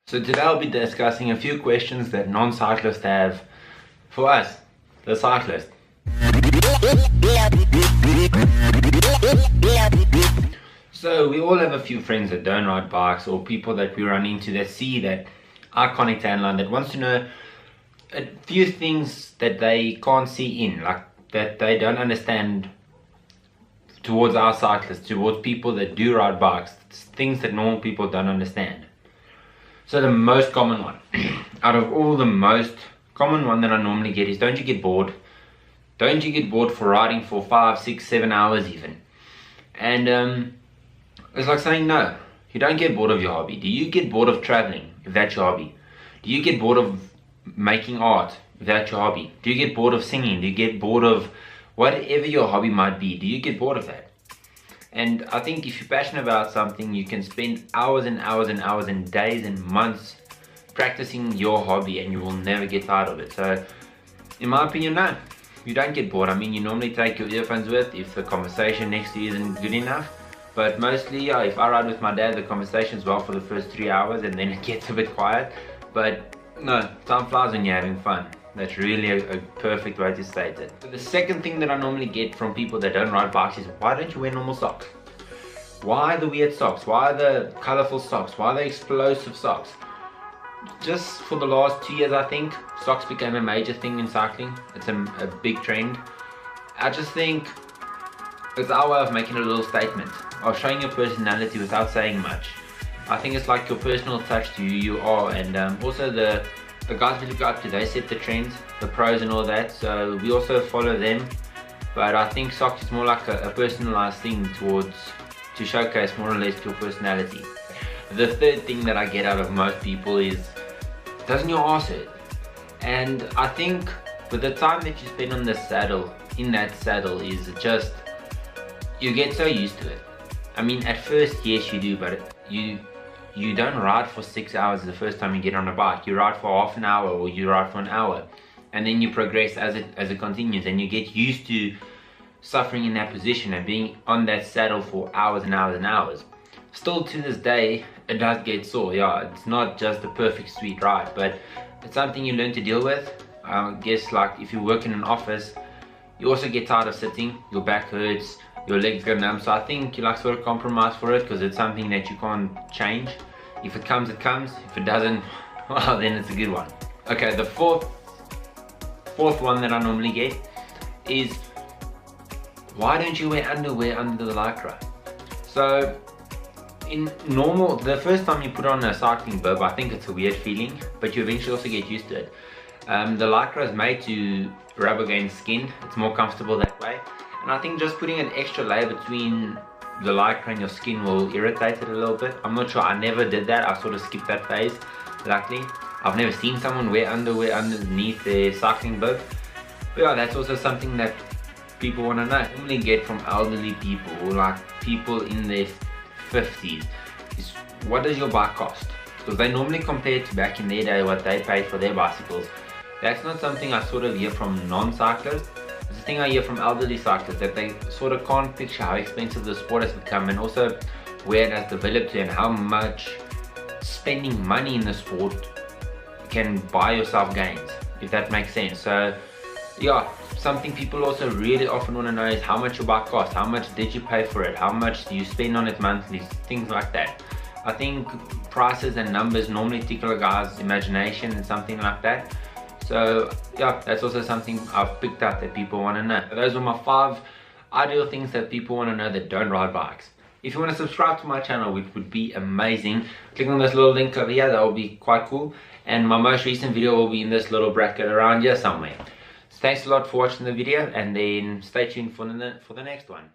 So today I'll be discussing a few questions that non-cyclists have for us, the cyclist. So we all have a few friends that don't ride bikes, or people that we run into that see that iconic tan line, that wants to know a few things that they can't see in, like that they don't understand towards our cyclists, towards people that do ride bikes, things that normal people don't understand. So the most common one, out of all the most common one that I normally get is, don't you get bored? Don't you get bored for riding for 5, 6, 7 hours even? And it's like saying no, you don't get bored of your hobby. Do you get bored of traveling, if that's your hobby? Do you get bored of making art, if that's your hobby? Do you get bored of singing? Do you get bored of whatever your hobby might be? Do you get bored of that? And I think if you're passionate about something, you can spend hours and hours and hours and days and months practicing your hobby and you will never get tired of it. So in my opinion, no, you don't get bored. I mean, you normally take your earphones with if the conversation next to you isn't good enough. But mostly, yeah, if I ride with my dad, the conversation's well for the first 3 hours and then it gets a bit quiet. But no, time flies when you're having fun. That's really a perfect way to state it. So the second thing that I normally get from people that don't ride bikes is, why don't you wear normal socks? Why the weird socks? Why the colorful socks? Why the explosive socks? Just for the last 2 years, I think, socks became a major thing in cycling. It's a big trend. I just think it's our way of making a little statement, of showing your personality without saying much. I think it's like your personal touch to who you are, and also the guys we look up to, they set the trends, the pros and all that, so we also follow them. But I think socks is more like a personalized thing to showcase more or less your personality. The third thing that I get out of most people is, doesn't your ass hurt? And I think with the time that you spend on the saddle, in that saddle, is just, you get so used to it. I mean, at first, yes you do, but you don't ride for 6 hours the first time you get on a bike. You ride for half an hour, or you ride for an hour, and then you progress as it continues, and you get used to suffering in that position and being on that saddle for hours and hours and hours. Still to this day, it does get sore. Yeah, it's not just a perfect sweet ride, but it's something you learn to deal with. I guess, like if you work in an office, you also get tired of sitting, your back hurts, your legs go numb, so I think you like sort of compromise for it, because it's something that you can't change. If it comes, it comes. If it doesn't, well, then it's a good one. Okay, the fourth one that I normally get is, why don't you wear underwear under the lycra? So in normal, the first time you put on a cycling bib, I think it's a weird feeling, but you eventually also get used to it. The lycra is made to rub against skin. It's more comfortable that way. And I think just putting an extra layer between the lycra and your skin will irritate it a little bit. I'm not sure, I never did that. I sort of skipped that phase, luckily. I've never seen someone wear underwear underneath their cycling bib. But yeah, that's also something that people want to know. I normally get from elderly people, or like people in their 50s, is, what does your bike cost? Because they normally compare to back in their day what they paid for their bicycles. That's not something I sort of hear from non-cyclists. It's a thing I hear from elderly cyclists, that they sort of can't picture how expensive the sport has become, and also where it has developed to, and how much spending money in the sport can buy yourself gains, if that makes sense. So yeah, something people also really often want to know is how much your bike costs, how much did you pay for it, how much do you spend on it monthly, things like that. I think prices and numbers normally tickle a guy's imagination and something like that. So yeah, that's also something I've picked up that people want to know. Those are my 5 ideal things that people want to know that don't ride bikes. If you want to subscribe to my channel, which would be amazing, click on this little link over here, that will be quite cool. And my most recent video will be in this little bracket around here somewhere. So thanks a lot for watching the video, and then stay tuned for the next one.